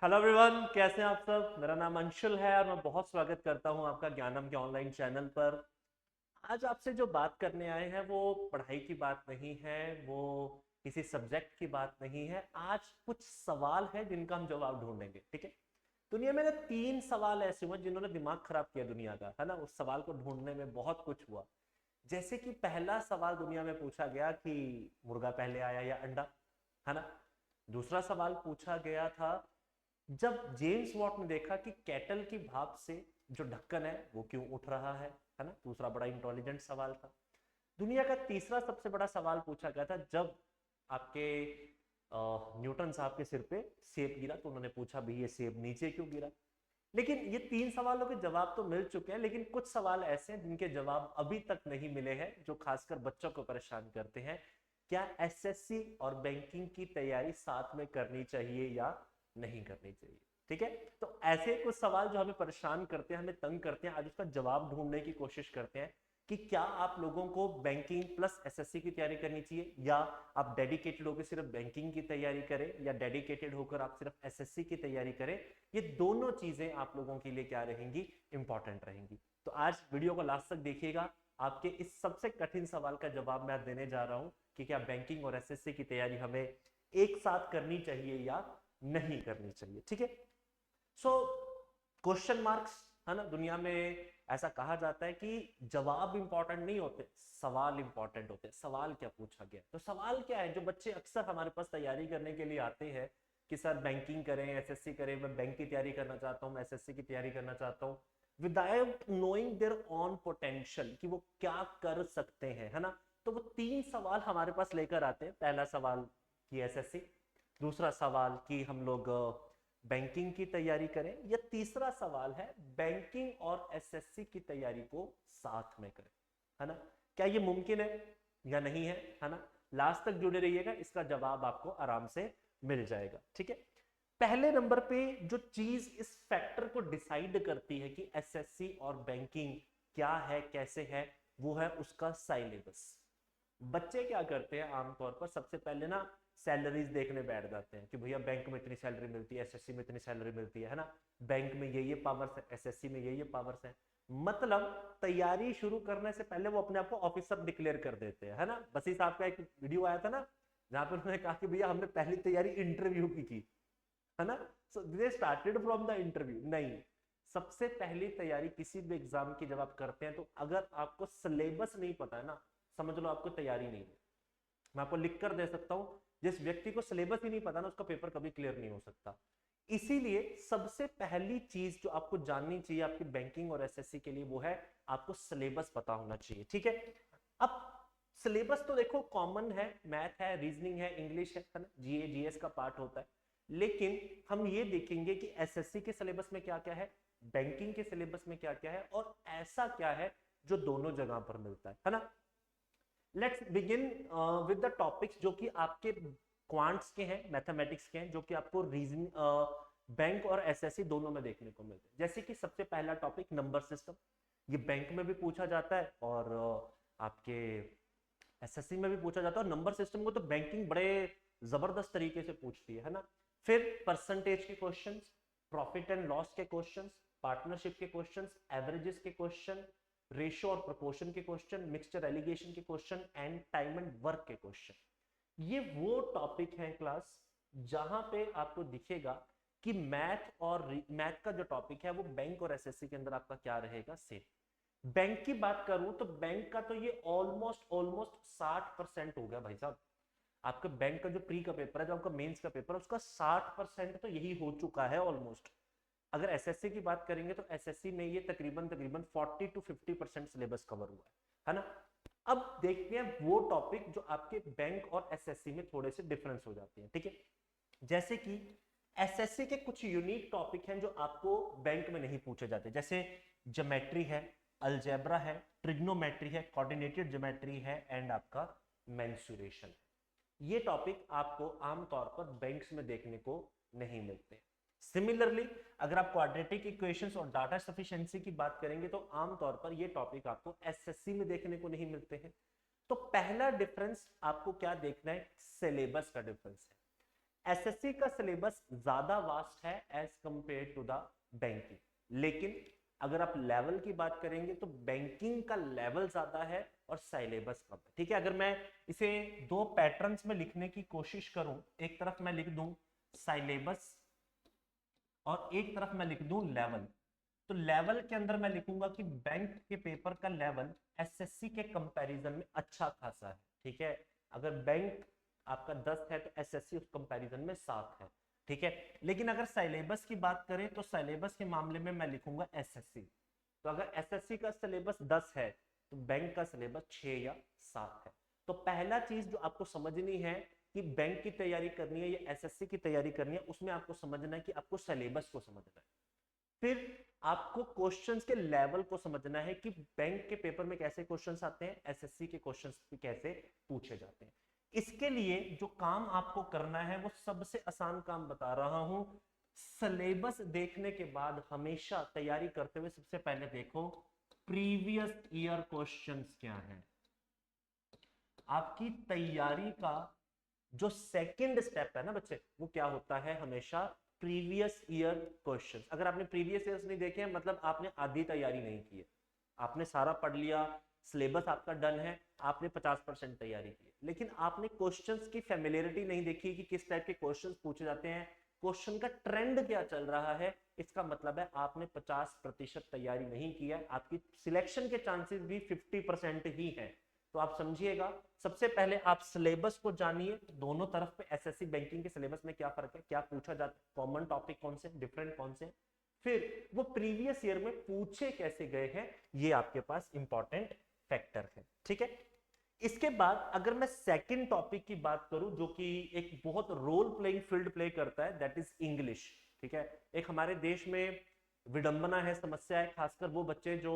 Hello everyone, कैसे हैं आप सब। मेरा नाम अंशुल है और मैं बहुत स्वागत करता हूं आपका ज्ञानम के ऑनलाइन चैनल पर। आज आपसे जो बात करने आए हैं वो पढ़ाई की बात नहीं है, वो किसी सब्जेक्ट की बात नहीं है। आज कुछ सवाल है जिनका हम जवाब ढूंढेंगे, ठीक है। दुनिया में ना 3 सवाल ऐसे हुए जिन्होंने दिमाग खराब किया दुनिया का, है ना। उस सवाल को ढूंढने में बहुत कुछ हुआ। जैसे कि पहला सवाल दुनिया में पूछा गया कि मुर्गा पहले आया या अंडा, है ना। दूसरा सवाल पूछा गया था जब जेम्स वॉट ने देखा कि कैटल की भाप से जो ढक्कन है वो क्यों उठ रहा है ना। दूसरा बड़ा इंटेलिजेंट सवाल था। दुनिया का तीसरा सबसे बड़ा सवाल पूछा गया था जब आपके न्यूटन साहब के सिर पे सेब गिरा तो उन्होंने पूछा भी ये सेब नीचे क्यों गिरा। लेकिन ये 3 सवालों के जवाब तो मिल चुके हैं, लेकिन कुछ सवाल ऐसे हैं जिनके जवाब अभी तक नहीं मिले हैं, जो खासकर बच्चों को परेशान करते हैं। क्या एसएससी और बैंकिंग की तैयारी साथ में करनी चाहिए या नहीं करनी चाहिए, ठीक है। तो ऐसे कुछ सवाल जो हमें परेशान करते हैं, हमें तंग करते हैं, आज उसका जवाब ढूंढने की कोशिश करते हैं कि क्या आप लोगों को बैंकिंग प्लस एसएससी की तैयारी करनी चाहिए, या आप डेडिकेटेड होकर सिर्फ बैंकिंग की तैयारी करें, या डेडिकेटेड होकर आप सिर्फ एसएससी की तैयारी करें। ये दोनों चीजें आप लोगों के लिए क्या रहेंगी, इंपॉर्टेंट रहेंगी। तो आज वीडियो को लास्ट तक देखिएगा। आपके इस सबसे कठिन सवाल का जवाब मैं आज देने जा रहा हूं कि क्या बैंकिंग और एसएससी की तैयारी हमें एक साथ करनी चाहिए या नहीं करनी चाहिए, ठीक है। सो क्वेश्चन मार्क्स, है ना। दुनिया में ऐसा कहा जाता है कि जवाब इंपॉर्टेंट नहीं होते, सवाल इंपॉर्टेंट होते हैं। सवाल क्या पूछा गया, तो सवाल क्या है जो बच्चे अक्सर हमारे पास तैयारी करने के लिए आते हैं कि सर बैंकिंग करें, एसएससी करें, मैं बैंक की तैयारी करना चाहता हूँ, मैं एसएससी की तैयारी करना चाहता हूँ, without knowing their own potential कि वो क्या कर सकते हैं, है ना। तो वो 3 सवाल हमारे पास लेकर आते हैं। पहला सवाल कि एसएससी, दूसरा सवाल कि हम लोग बैंकिंग की तैयारी करें, या तीसरा सवाल है बैंकिंग और एसएससी की तैयारी को साथ में करें, है ना। क्या ये मुमकिन है या नहीं है ना। लास्ट तक जुड़े रहिएगा, इसका जवाब आपको आराम से मिल जाएगा, ठीक है। पहले नंबर पे जो चीज इस फैक्टर को डिसाइड करती है कि एसएससी और बैंकिंग क्या है, कैसे है, वो है उसका साइलेबस। बच्चे क्या करते हैं आमतौर पर, सबसे पहले ना सैलरीज देखने बैठ जाते हैं कि भैया बैंक में इतनी सैलरी मिलती है, एसएससी में इतनी सैलरी मिलती है ना। बैंक में ये पावर्स है, एसएससी में ये पावर्स है। मतलब तैयारी शुरू करने से पहले वो अपने आप को ऑफिसर डिक्लेयर कर देते हैं, है ना। बसी साहब का एक वीडियो आया था ना, जहां पर उन्होंने कहा कि भैया हमने पहली तैयारी इंटरव्यू की थी, है ना। So they started from the interview. नहीं, सबसे पहली तैयारी किसी भी एग्जाम की जब आप करते हैं तो अगर आपको सिलेबस नहीं पता है ना, समझ लो आपको तैयारी नहीं है। मैं आपको लिख कर दे सकता हूं, जिस व्यक्ति को सिलेबस ही नहीं पता ना, उसका पेपर कभी क्लियर नहीं हो सकता। इसीलिए सबसे पहली चीज जो आपको जाननी चाहिए आपकी बैंकिंग और एसएससी के लिए वो है आपको सिलेबस पता होना चाहिए, ठीक है। अब सिलेबस तो देखो कॉमन है, मैथ है, रीजनिंग है, इंग्लिश है ना, जीए जीएस का पार्ट होता है। लेकिन हम ये देखेंगे कि एसएससी के सिलेबस में क्या क्या है, बैंकिंग के सिलेबस में क्या क्या है, और ऐसा क्या है जो दोनों जगह पर मिलता है ना। Let's begin with the topics जो कि आपके क्वांट्स के हैं, मैथमेटिक्स के हैं, जो कि आपको रीजन बैंक और एसएससी दोनों में देखने को मिलते हैं। जैसे कि सबसे पहला टॉपिक नंबर सिस्टम, ये बैंक में भी पूछा जाता है और आपके एसएससी में भी पूछा जाता है। और नंबर सिस्टम को तो बैंकिंग बड़े जबरदस्त तरीके से पूछती है ना। फिर परसेंटेज के क्वेश्चंस, प्रॉफिट एंड लॉस के क्वेश्चंस, पार्टनरशिप के क्वेश्चंस, एवरेजेस के क्वेश्चन, रेशियो और प्रोपोर्शन के क्वेश्चन, मिक्सचर एलिगेशन के question, and time and work के क्वेश्चन। ये वो टॉपिक है क्लास जहां पे आपको दिखेगा कि मैथ का जो टॉपिक है वो बैंक और एसएससी के अंदर आपका क्या रहेगा, सेम। बैंक की बात करूं तो बैंक का तो ये ऑलमोस्ट ऑलमोस्ट 60% हो गया भाई साहब। आपका बैंक का जो प्री का पेपर है, जो आपका मेंस का पेपर है, उसका 60% तो यही हो चुका है ऑलमोस्ट। अगर एसएससी की बात करेंगे तो एसएससी में ये तकरीबन तकरीबन 40 to 50% सिलेबस कवर हुआ है ना। अब देखते हैं वो टॉपिक जो आपके बैंक और एसएससी में थोड़े से डिफरेंस हो जाते हैं, ठीक है। जैसे कि एसएससी के कुछ यूनिक टॉपिक हैं जो आपको बैंक में नहीं पूछे जाते, जैसे ज्योमेट्री है, अलजेब्रा है, ट्रिग्नोमेट्री है, कोऑर्डिनेटेड ज्योमेट्री है, एंड आपका मेंसुरेशन है। ये टॉपिक आपको आमतौर पर बैंक्स में देखने को नहीं मिलते। सिमिलरली अगर आप क्वाड्रेटिक इक्वेशंस और डाटा सफिशिएंसी की बात करेंगे तो आमतौर पर ये टॉपिक आपको एसएससी में देखने को नहीं मिलते हैं। तो पहला डिफरेंस आपको क्या देखना है, सिलेबस का डिफरेंस है। एसएससी का सिलेबस ज्यादा वास्ट है as compare to the banking, लेकिन अगर आप लेवल की बात करेंगे तो बैंकिंग का लेवल ज्यादा है और सिलेबस कम है। ठीक है, अगर मैं इसे दो पैटर्न्स में लिखने की कोशिश करूं, एक तरफ मैं लिख दूं सिलेबस और एक तरफ मैं लिख दूं लेवल, तो लेवल के अंदर मैं लिखूंगा कि बैंक के पेपर का लेवल एसएससी के कंपैरिजन में अच्छा खासा है। ठीक है, अगर बैंक आपका 10 है तो एसएससी उस कंपैरिजन में 7 है। ठीक है, लेकिन अगर सिलेबस की बात करें तो सिलेबस के मामले में मैं लिखूंगा एसएससी। तो अगर एसएससी का सिलेबस 10 है तो बैंक का सिलेबस 6 या 7 है। तो पहला चीज जो आपको समझनी है कि बैंक की तैयारी करनी है या एसएससी की तैयारी करनी है, उसमें आपको समझना है कि आपको सिलेबस को समझना है। फिर आपको क्वेश्चंस के लेवल को समझना है कि बैंक के पेपर में कैसे क्वेश्चंस आते हैं, एसएससी के क्वेश्चंस कैसे पूछे जाते हैं। इसके लिए जो काम आपको करना है वो सबसे आसान काम बता रहा हूं। सिलेबस देखने के बाद हमेशा तैयारी करते हुए सबसे पहले देखो प्रीवियस ईयर क्वेश्चंस क्या है। आपकी तैयारी का जो सेकंड स्टेप है ना बच्चे, वो क्या होता है, हमेशा प्रीवियस ईयर क्वेश्चंस। अगर आपने प्रीवियस ईयर्स नहीं देखे हैं मतलब आपने आधी तैयारी नहीं की है। आपने सारा पढ़ लिया, सिलेबस आपका डन है, आपने 50% तैयारी की है, लेकिन आपने क्वेश्चंस की फैमिलियरिटी नहीं देखी कि किस टाइप के क्वेश्चंस पूछे जाते हैं, क्वेश्चन का ट्रेंड क्या चल रहा है। इसका मतलब है आपने 50% तैयारी नहीं किया है, आपकी सिलेक्शन के चांसेस भी 50% ही है। तो आप समझिएगा, सबसे पहले आप सिलेबस को जानिए, दोनों तरफ पे एसएससी बैंकिंग के सिलेबस में क्या फर्क है, क्या पूछा जाता है, कॉमन टॉपिक कौन से, डिफरेंट कौन से, फिर वो प्रीवियस ईयर में पूछे कैसे गए हैं, ये आपके पास इंपॉर्टेंट फैक्टर है। ठीक है, इसके बाद अगर मैं सेकंड टॉपिक की बात करूं जो कि एक बहुत रोल प्लेइंग फील्ड प्ले करता है, दैट इज इंग्लिश। ठीक है, एक हमारे देश में विडंबना है, समस्या है, खासकर वो बच्चे जो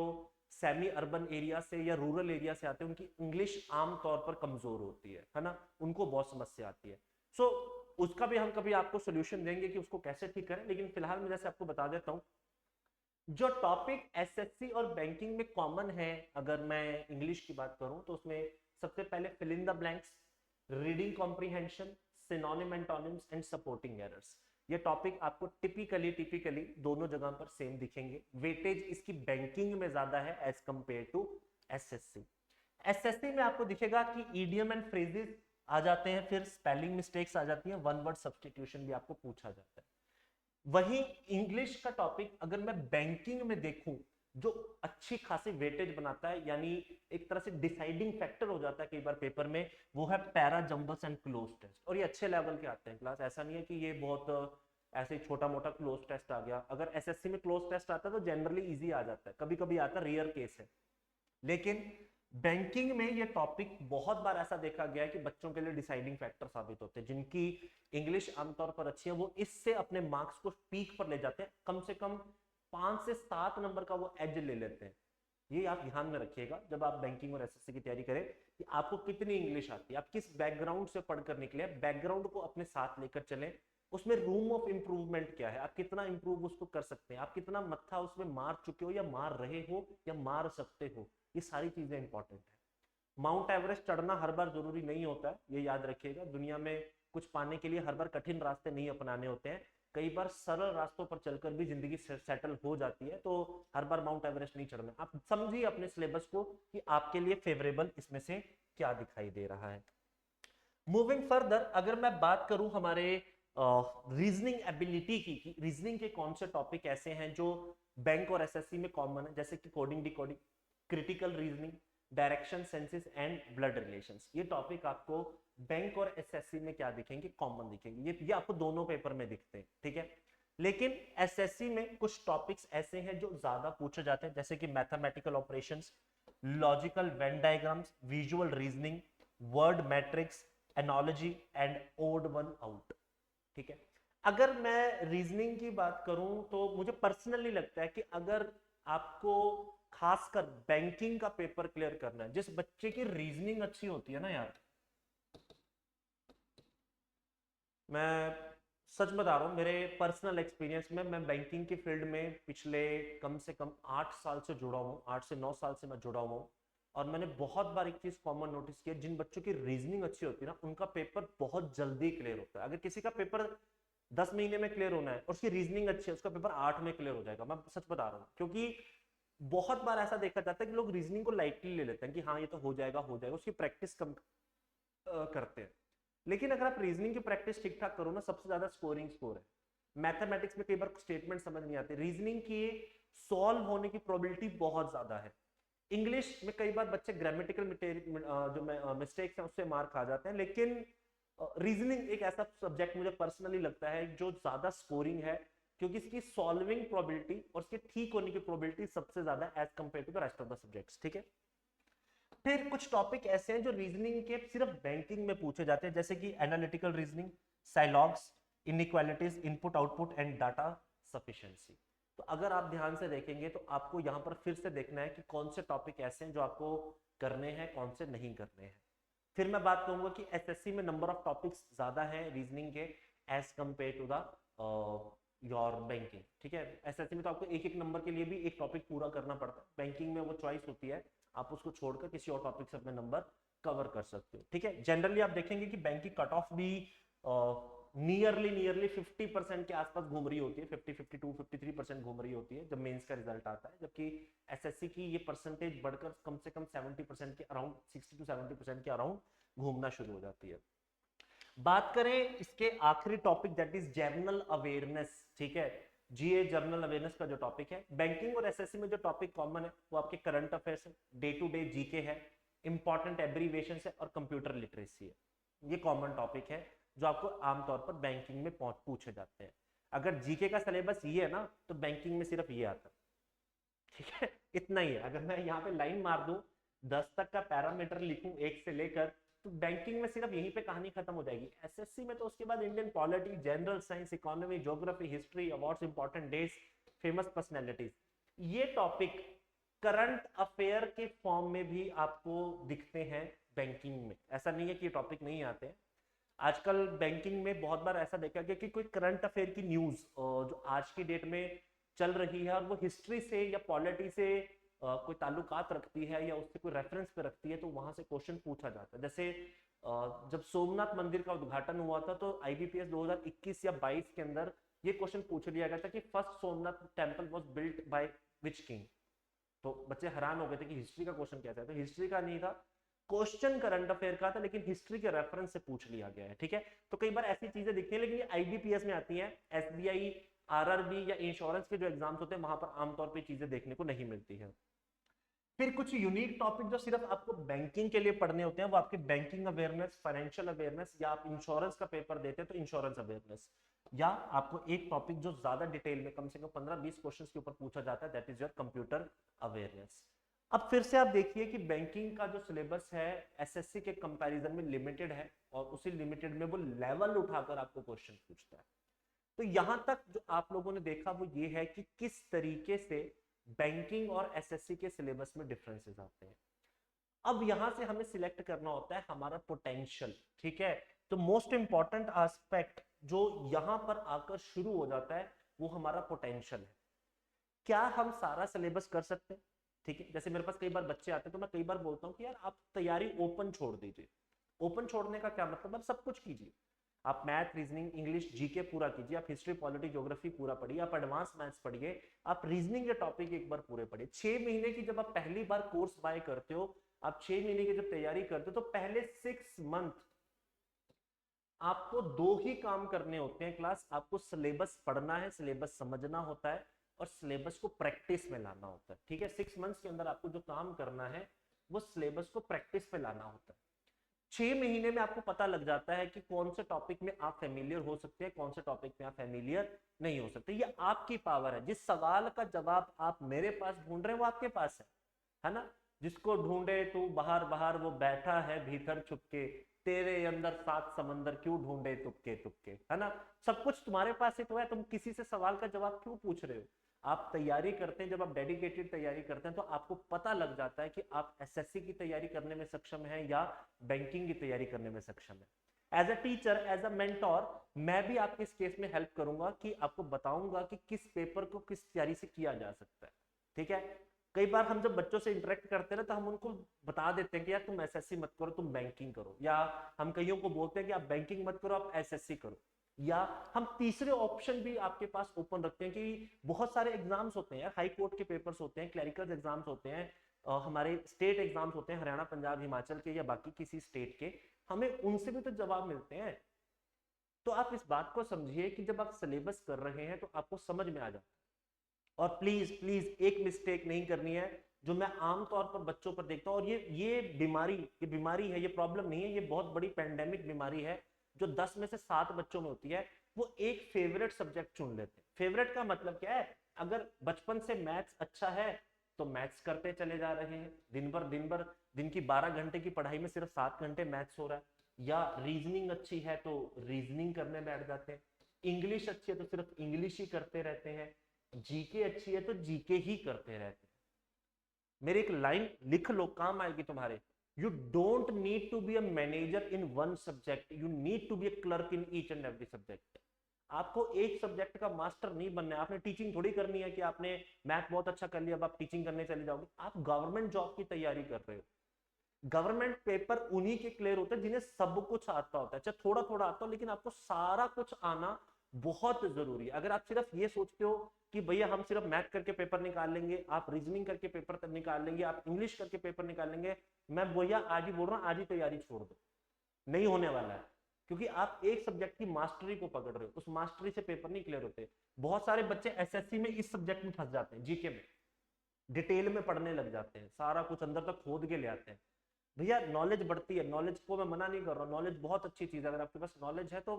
सेमी अर्बन एरिया से या रूरल एरिया से आते हैं, उनकी इंग्लिश आमतौर पर कमजोर होती है ना, उनको बहुत समस्या आती है। सो उसका भी हम कभी आपको सोल्यूशन देंगे कि उसको कैसे ठीक करें, लेकिन फिलहाल मैं जैसे आपको बता देता हूं जो टॉपिक एसएससी और बैंकिंग में कॉमन है। अगर मैं इंग्लिश की बात करूं तो उसमें सबसे पहले fill in the blanks, reading comprehension, synonym antonyms and supporting errors. ये टॉपिक आपको टिपिकली दोनों जगह पर सेम दिखेंगे। वेटेज इसकी बैंकिंग में ज्यादा है as compare to SSC. SSC में आपको दिखेगा कि ईडियम एंड फ्रेजेस आ जाते हैं, फिर स्पेलिंग मिस्टेक्स आ जाती हैं, वन वर्ड सब्स्टिट्यूशन भी आपको पूछा जाता है। वहीं इंग्लिश का टॉपिक अगर मैं बैंकिंग में देखूं, जो अच्छी खासी वेटेज बनाता है, यानी एक तरह से डिसाइडिंग फैक्टर हो जाता है कई बार पेपर में, वो है पैरा जंबस एंड क्लोज टेस्ट। और ये अच्छे लेवल के आते हैं क्लास, ऐसा नहीं है कि ये बहुत ऐसे ही छोटा मोटा क्लोज टेस्ट आ गया। अगर एसएससी में क्लोज टेस्ट आता है तो जनरली इजी आ जाता है, कभी कभी आता है, रेयर केस है। लेकिन बैंकिंग में ये टॉपिक बहुत बार ऐसा देखा गया है कि बच्चों के लिए डिसाइडिंग फैक्टर साबित होते हैं। जिनकी इंग्लिश आमतौर पर अच्छी है वो इससे अपने मार्क्स को पीक पर ले जाते हैं, कम से कम 5 से 7 नंबर का वो एज ले लेते हैं। ये आप ध्यान में रखिएगा जब आप बैंकिंग और एसएससी की तैयारी करें कि आपको कितनी इंग्लिश आती है, आप किस बैकग्राउंड से पढ़कर निकले, बैकग्राउंड को अपने साथ लेकर चलें। उसमें रूम ऑफ इंप्रूवमेंट क्या है, आप कितना इंप्रूव उसको कर सकते हैं, आप कितना मत्था उसमें मार चुके हो या मार रहे हो या मार सकते हो, ये सारी चीजें इंपॉर्टेंट है। माउंट एवरेस्ट चढ़ना हर बार जरूरी नहीं होता है, ये याद रखिएगा। दुनिया में कुछ पाने के लिए हर बार कठिन रास्ते नहीं अपनाने होते हैं, कई बार सरल रास्तों पर चलकर भी जिंदगी सेटल हो जाती है। तो हर बार माउंट एवरेस्ट नहीं चढ़ना। आप समझिए अपने सिलेबस को कि आपके लिए फेवरेबल इसमें से क्या दिखाई दे रहा है। मूविंग फर्दर, अगर मैं बात करूं हमारे रीजनिंग एबिलिटी की, रीजनिंग के कौन से टॉपिक ऐसे हैं जो बैंक और एसएससी में कॉमन है, जैसे कि coding decoding, critical reasoning, direction senses and blood relations. ये टॉपिक आपको बैंक और एसएससी में क्या दिखेंगे, कॉमन दिखेंगे। ये आपको दोनों पेपर में दिखते हैं। ठीक है, लेकिन एसएससी में कुछ टॉपिक्स ऐसे हैं जो ज्यादा पूछे जाते हैं, जैसे कि mathematical operations, logical Venn diagrams, visual reasoning, word matrix, analogy and odd one out. ठीक है, अगर मैं रीजनिंग की बात करूं तो मुझे पर्सनली लगता है कि अगर आपको खासकर बैंकिंग का पेपर क्लियर करना है, जिस बच्चे की रीजनिंग अच्छी होती है ना यार, मैं सच बता रहा हूं, मेरे पर्सनल एक्सपीरियंस में, मैं बैंकिंग की फील्ड में पिछले कम से कम 8 साल से जुड़ा हूं, 8 से 9 साल से मैं जुड़ा हुआ हूं। और मैंने बहुत बार एक चीज कॉमन नोटिस किया, जिन बच्चों की रीजनिंग अच्छी होती है ना उनका पेपर बहुत जल्दी क्लियर होता है। अगर किसी का पेपर 10 महीने में क्लियर होना है और उसकी रीजनिंग अच्छी है, उसका पेपर 8 में क्लियर हो जाएगा। मैं सच बता रहा हूँ, क्योंकि बहुत बार ऐसा देखा जाता है कि लोग रीजनिंग को लाइटली ले लेते हैं कि हाँ ये तो हो जाएगा हो जाएगा, उसकी प्रैक्टिस कम करते हैं। लेकिन अगर आप रीजनिंग की प्रैक्टिस ठीक ठाक करो ना, सबसे ज्यादा स्कोरिंग स्कोर है। मैथमेटिक्स में कई बार स्टेटमेंट समझ नहीं आते, रीजनिंग की सॉल्व होने की प्रोबेबिलिटी बहुत ज्यादा है। इंग्लिश में कई बार बच्चे ग्रामेटिकल जो मिस्टेक्स हैं उससे मार खा जाते हैं, लेकिन रीजनिंग एक ऐसा सब्जेक्ट मुझे पर्सनली लगता है जो ज्यादा स्कोरिंग है, क्योंकि इसकी सॉल्विंग प्रोबेबिलिटी और इसके ठीक होने की प्रोबेबिलिटी सबसे ज्यादा as compare to the rest of the subjects. ठीक है, फिर कुछ टॉपिक ऐसे हैं जो रीजनिंग के सिर्फ बैंकिंग में पूछे जाते हैं, जैसे कि analytical reasoning, syllogisms, inequalities, input output and data sufficiency. तो अगर आप ध्यान से देखेंगे तो आपको यहाँ पर फिर से देखना है कि कौन से टॉपिक ऐसे हैं जो आपको करने हैं, कौन से नहीं करने हैं। फिर मैं बात करूंगा कि एसएससी में नंबर ऑफ टॉपिक्स ज्यादा है रीजनिंग के as compare to the your banking. ठीक है, एसएससी में तो आपको एक एक नंबर के लिए भी एक टॉपिक पूरा करना पड़ता है, बैंकिंग में वो चॉइस होती है, आप उसको छोड़कर किसी और टॉपिक से अपने नंबर कवर कर सकते हो। ठीक है, जनरली आप देखेंगे कि बैंक की कट ऑफ भी नियरली 50% के आसपास घूम रही होती है, 52-53% घूम रही होती है जब मेंस का रिजल्ट आता है, जबकि एसएससी की ये परसेंटेज बढ़कर कम से कम 70% के अराउंड, 60-70% के अराउंड घूमना शुरू हो जाती है। बात करें इसके आखिरी topic, that is general awareness. ठीक है, जीए जनरल अवेयरनेस का जो टॉपिक है, बैंकिंग और एसएससी में जो टॉपिक कॉमन है वो आपके करंट अफेयर्स है, डे टू डे जीके है, इंपॉर्टेंट एब्रीविएशन है और कंप्यूटर लिटरेसी है। ये कॉमन टॉपिक है जो आपको आमतौर पर बैंकिंग में पूछे जाते हैं। अगर जीके का सिलेबस ये है ना तो बैंकिंग में सिर्फ ये आता है। ठीक है, इतना ही है। अगर मैं यहाँ पे लाइन मार दूं, 10 तक का पैरामीटर लिखूं एक से लेकर, तो बैंकिंग में सिर्फ यहीं पे कहानी खत्म हो जाएगी। एसएससी में तो उसके बाद Indian polity, general science, economy, geography, history, awards, important days, famous personalities, ये टॉपिक करंट अफेयर के फॉर्म में भी आपको दिखते हैं बैंकिंग में। ऐसा नहीं है कि ये टॉपिक नहीं आते हैं। आजकल बैंकिंग में बहुत बार ऐसा देखा गया कि कोई करंट अफेयर की न्यूज जो आज की डेट में चल रही है और वो हिस्ट्री से या पॉलिटी से कोई ताल्लुकात रखती है या उससे कोई रेफरेंस पे रखती है, तो वहां से क्वेश्चन पूछा जाता है। जैसे जब सोमनाथ मंदिर का उद्घाटन हुआ था तो आईबीपीएस 2021 या 22 के अंदर ये क्वेश्चन पूछ लिया गया था कि first Somnath temple was built by which king. तो बच्चे हैरान हो गए थे कि हिस्ट्री का क्वेश्चन कैसा है, तो हिस्ट्री का नहीं था, क्वेश्चन करंट अफेयर का था, लेकिन हिस्ट्री के रेफरेंस से पूछ लिया गया है। ठीक है, तो कई बार ऐसी चीजें दिखती हैं, लेकिन ये आईबीपीएस में आती हैं। एसबीआई, आरआरबी या इंश्योरेंस के जो एग्जाम्स होते हैं वहां पर आमतौर पर चीजें देखने को नहीं मिलती है। फिर कुछ यूनिक टॉपिक जो सिर्फ आपको बैंकिंग के लिए पढ़ने होते हैं, वो आपके बैंकिंग अवेयरनेस, फाइनेंशियल अवेयरनेस, या आप इंश्योरेंस का पेपर देते हैं तो इंश्योरेंस अवेयरनेस, या आपको एक टॉपिक जो ज्यादा डिटेल में कम से कम 15-20 क्वेश्चंस के ऊपर पूछा जाता है, that is your computer awareness. अब फिर से आप देखिए कि बैंकिंग का जो सिलेबस है एसएससी के कंपैरिजन में लिमिटेड है, और उसी लिमिटेड में वो लेवल उठाकर आपको क्वेश्चन पूछता है। तो यहां तक जो आप लोगों ने देखा वो ये है कि किस तरीके से बैंकिंग और एसएससी के सिलेबस में डिफरेंसेस आते हैं। अब यहां से हमें सिलेक्ट करना होता है हमारा पोटेंशियल। ठीक है, तो मोस्ट इंपॉर्टेंट एस्पेक्ट जो यहां पर आकर शुरू हो जाता है वो हमारा पोटेंशियल है। क्या हम सारा सिलेबस कर सकते हैं? ठीक है, जैसे मेरे पास कई बार बच्चे आते हैं तो मैं कई बार बोलता हूं कि यार आप तैयारी ओपन छोड़ दीजिए। ओपन छोड़ने का क्या मतलब, आप सब कुछ कीजिए, आप मैथ, रीजनिंग, इंग्लिश, जीके पूरा कीजिए, आप हिस्ट्री, पॉलिटी, ज्योग्राफी पूरा पढ़िए, आप एडवांस मैथ्स पढ़िए, आप रीजनिंग के टॉपिक एक बार पूरे पढ़िए। 6 महीने की जब आप पहली बार कोर्स बाय करते हो, आप 6 महीने की जब तैयारी करते हो, तो पहले 6 मंथ आपको 2 ही काम करने होते हैं क्लास। आपको सिलेबस पढ़ना है, सिलेबस समझना होता है, और सिलेबस को प्रैक्टिस में लाना होता है। ठीक है, 6 मंथ्स के अंदर आपको जो काम करना है वो सिलेबस को प्रैक्टिस पे लाना होता है। 6 महीने में आपको पता लग जाता है कि कौन से टॉपिक में आप फेमिलियर हो सकते हैं, कौन से टॉपिक में आप फेमिलियर नहीं हो सकते। ये आपकी पावर है। जिस सवाल का जवाब आप मेरे पास ढूंढ रहे हैं वो आपके पास है ना। जिसको ढूंढे तू बाहर बाहर, वो बैठा है भीतर छुपके, तेरे अंदर 7 समंदर क्यों ढूंढे तुक्के तुक्के, है ना। सब कुछ तुम्हारे पास ही तो है, तुम किसी से सवाल का जवाब क्यों पूछ रहे हो। आप तैयारी करते हैं, जब आप डेडिकेटेड तैयारी करते हैं तो आपको पता लग जाता है कि आप एसएससी की तैयारी करने में सक्षम हैं या बैंकिंग की तैयारी करने में सक्षम है। As a teacher, as a mentor, मैं भी आपके इस केस में हेल्प करूंगा कि आपको बताऊंगा कि किस पेपर को किस तैयारी से किया जा सकता है। ठीक है, कई बार हम जब बच्चों से इंटरेक्ट करते हैं ना, तो हम उनको बता देते हैं कि यार तुम एसएससी मत करो, तुम बैंकिंग करो, या हम कईयों को बोलते हैं कि आप बैंकिंग मत करो, आप एसएससी करो। या हम तीसरे ऑप्शन भी आपके पास ओपन रखते हैं कि बहुत सारे एग्जाम्स होते हैं यार, हाई कोर्ट के पेपर्स होते हैं, क्लरिकल एग्जाम्स होते हैं, हमारे स्टेट एग्जाम्स होते हैं, हरियाणा, पंजाब, हिमाचल के या बाकी किसी स्टेट के, हमें उनसे भी तो जवाब मिलते हैं। तो आप इस बात को समझिए कि जब आप सिलेबस कर रहे हैं तो आपको समझ में आ जाता है। और प्लीज प्लीज एक मिस्टेक नहीं करनी है जो मैं आमतौर पर बच्चों पर देखता हूँ, और ये बीमारी है, ये प्रॉब्लम नहीं है, ये बहुत बड़ी पैंडेमिक बीमारी है जो 10 में से 7 बच्चों में होती है। वो एक फेवरेट सब्जेक्ट चुन लेते हैं। फेवरेट का मतलब क्या है? अगर बचपन से मैथ्स अच्छा है तो मैथ्स करते चले जा रहे हैं, दिन भर दिन की 12 घंटे की पढ़ाई में सिर्फ 7 घंटे मैथ्स हो रहा है। या रीजनिंग अच्छी है तो रीजनिंग करने बैठ जाते हैं, इंग्लिश अच्छी है तो सिर्फ इंग्लिश ही करते रहते हैं, जीके अच्छी है तो जीके ही करते रहते हैं। मेरी एक लाइन लिख लो, काम आएगी तुम्हारे। You don't need to be a manager in one subject, you need to be a clerk in each and every subject. आपको एक सब्जेक्ट का मास्टर नहीं बनना है। आपने टीचिंग थोड़ी करनी है कि आपने मैथ बहुत अच्छा कर लिया अब आप टीचिंग करने चले जाओगे। आप गवर्नमेंट जॉब की तैयारी कर रहे हो। गवर्नमेंट पेपर उन्हीं के क्लियर होते हैं जिन्हें सब कुछ आता होता है, चाहे थोड़ा थोड़ा आता हो, लेकिन आपको सारा कुछ आना बहुत जरूरी है। अगर आप सिर्फ ये सोचते हो कि भैया हम सिर्फ मैथ करके पेपर निकाल लेंगे, आप रीजनिंग करके पेपर निकाल लेंगे, आप इंग्लिश करके पेपर निकाल लेंगे, मैं भैया आज ही बोल रहा हूँ, आज ही तैयारी छोड़ दो, नहीं होने वाला है। क्योंकि आप एक सब्जेक्ट की मास्टरी को पकड़ रहे हो, उस मास्टरी से पेपर नहीं क्लियर होते। बहुत सारे बच्चे एसएससी में इस सब्जेक्ट में फंस जाते हैं, जीके में डिटेल में पढ़ने लग जाते हैं, सारा कुछ अंदर तक खोद के ले आते हैं। भैया नॉलेज बढ़ती है, नॉलेज को मैं मना नहीं कर रहा हूँ, नॉलेज बहुत अच्छी चीज है, अगर आपके पास नॉलेज है तो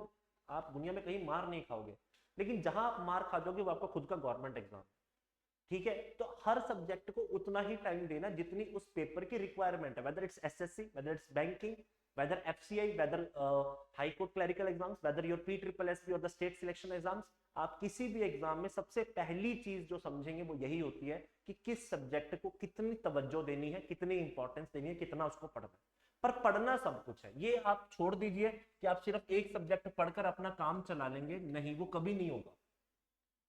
आप दुनिया में कहीं मार नहीं खाओगे। लेकिन जहां आप मार खा जाओगे वो आपका खुद का गवर्नमेंट एग्जाम। ठीक है, तो हर सब्जेक्ट को उतना ही टाइम देना जितनी उस पेपर की रिक्वायरमेंट है, whether it's SSC, whether it's banking, whether FCI, whether high court clerical exams, whether your pre triple SP और द स्टेट सिलेक्शन एग्जाम्स। आप किसी भी एग्जाम में सबसे पहली चीज जो समझेंगे वो यही होती है कि किस सब्जेक्ट को कितनी तवज्जो देनी है, कितनी इंपॉर्टेंस देनी है, कितना उसको पढ़ना है। पर पढ़ना सब कुछ है, ये आप छोड़ दीजिए कि आप सिर्फ एक सब्जेक्ट पढ़कर अपना काम चला लेंगे, नहीं, वो कभी नहीं होगा।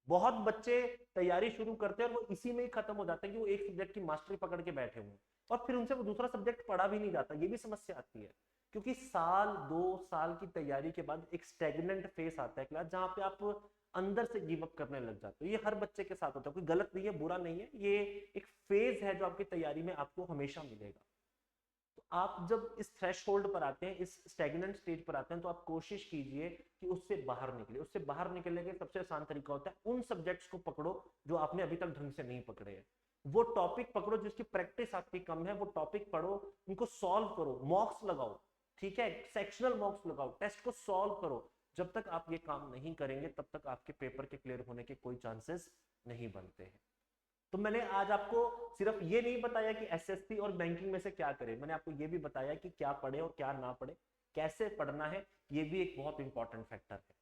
बहुत बच्चे तैयारी शुरू करते हैं और वो इसी में ही खत्म हो जाता है कि वो एक सब्जेक्ट की मास्टरी पकड़ के बैठे हुए और फिर उनसे वो दूसरा सब्जेक्ट पढ़ा भी नहीं जाता। ये भी समस्या आती है क्योंकि साल 2 साल की तैयारी के बाद एक स्टेगनेंट फेस आता है क्लास, जहां पे आप अंदर से गिव अप करने लग जाते हो। ये हर बच्चे के साथ होता है, कोई गलत नहीं है, बुरा नहीं है, ये एक फेज है जो आपकी तैयारी में आपको हमेशा मिलेगा। तो आप जब इस थ्रेशहोल्ड पर आते हैं, इस स्टैग्नेंट स्टेज पर आते हैं, तो आप कोशिश कीजिए कि उससे बाहर निकले। उससे बाहर निकलने का सबसे आसान तरीका होता है उन सब्जेक्ट्स को पकड़ो जो आपने अभी तक ढंग से नहीं पकड़े हैं। वो टॉपिक पकड़ो जिसकी प्रैक्टिस आपकी कम है, वो टॉपिक पढ़ो, उनको सॉल्व करो, मॉक्स लगाओ, ठीक है, सेक्शनल मॉक्स लगाओ, टेस्ट को सॉल्व करो। जब तक आप ये काम नहीं करेंगे तब तक आपके पेपर के क्लियर होने के कोई चांसेस नहीं बनते हैं। तो मैंने आज आपको सिर्फ ये नहीं बताया कि एसएससी और बैंकिंग में से क्या करें, मैंने आपको ये भी बताया कि क्या पढ़े और क्या ना पढ़े, कैसे पढ़ना है, ये भी एक बहुत इंपॉर्टेंट फैक्टर है।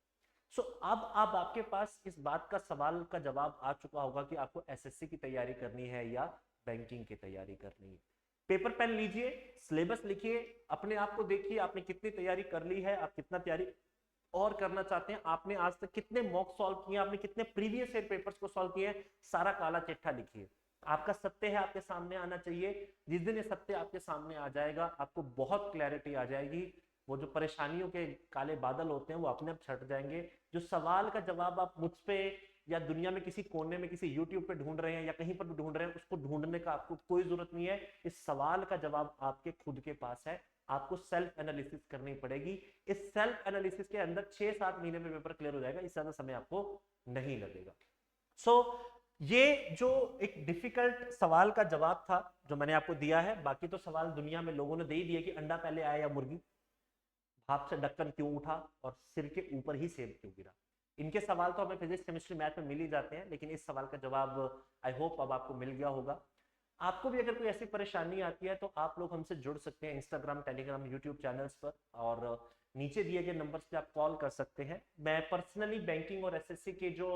सो अब आपके पास इस बात का सवाल का जवाब आ चुका होगा कि आपको एसएससी की तैयारी करनी है या बैंकिंग की तैयारी करनी है। पेपर पेन लीजिए, सिलेबस लिखिए, अपने आप को देखिए आपने कितनी तैयारी कर ली है, आप कितना तैयारी और करना चाहते हैं, आपने आज तक कितने मॉक सॉल्व किए, आपने कितने प्रीवियस ईयर पेपर्स को सॉल्व किए, सारा काला चिट्ठा लिखिए। आपका सत्य है आपके सामने आना चाहिए। जिस दिन ये सत्य आपके सामने आ जाएगा आपको बहुत क्लैरिटी आ जाएगी। वो जो परेशानियों के काले बादल होते हैं वो अपने आप छट जाएंगे। जो सवाल का जवाब आप मुझ पे या दुनिया में किसी कोने में किसी यूट्यूब पे ढूंढ रहे हैं या कहीं पर भी ढूंढ रहे हैं, उसको ढूंढने का आपको कोई जरूरत नहीं है। इस सवाल का जवाब आपके खुद के पास है, आपको सेल्फ एनालिसिस करनी पड़ेगी। इस सेल्फ एनालिसिस के अंदर 6-7 महीने में पेपर क्लियर हो जाएगा, इससे ज्यादा समय आपको नहीं लगेगा। सो ये जो एक डिफिकल्ट सवाल का जवाब था जो मैंने आपको दिया है, बाकी तो सवाल दुनिया में लोगों ने दे ही दिए कि अंडा पहले आया या मुर्गी, भाप से ढक्कन क्यों उठा और सिर के ऊपर ही सेब क्यों गिरा। इनके सवाल तो हमें फिजिक्स केमिस्ट्री मैथ में मिल ही जाते हैं, लेकिन इस सवाल का जवाब आई होप अब आपको मिल गया होगा। आपको भी अगर कोई ऐसी परेशानी आती है तो आप लोग हमसे जुड़ सकते हैं इंस्टाग्राम, टेलीग्राम, यूट्यूब चैनल्स पर, और नीचे दिए गए नंबर्स पे आप कॉल कर सकते हैं। मैं पर्सनली बैंकिंग और एसएससी के जो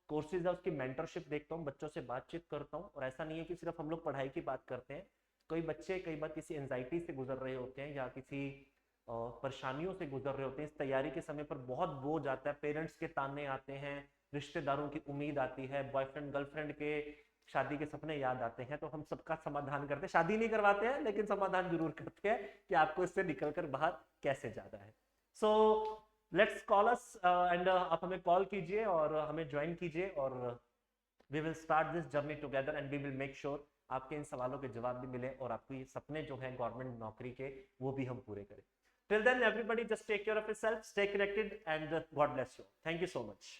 कोर्सेज है उसकी मेंटरशिप देखता हूँ, बच्चों से बातचीत करता हूँ। और ऐसा नहीं है कि सिर्फ हम लोग पढ़ाई की बात करते हैं, कई बच्चे कई बार किसी एंजाइटी से गुजर रहे होते हैं या किसी परेशानियों से गुजर रहे होते हैं। इस तैयारी के समय पर बहुत बोझ आता है, पेरेंट्स के ताने आते हैं, रिश्तेदारों की उम्मीद आती है, बॉयफ्रेंड गर्लफ्रेंड के शादी के सपने याद आते हैं तो हम सबका समाधान करते हैं, शादी नहीं करवाते हैं लेकिन समाधान जरूर करते हैं कि आपको इससे निकलकर बाहर कैसे जाना है। So let's call us and आप हमें कॉल कीजिए और हमें ज्वाइन कीजिए और we will start this journey together and we will make sure आपके इन सवालों के जवाब भी मिले और आपको ये सपने जो हैं गवर्नमेंट नौकरी के वो भी हम पूरे करें। Till then everybody just take care of yourself, stay connected and God bless you. Thank you so much.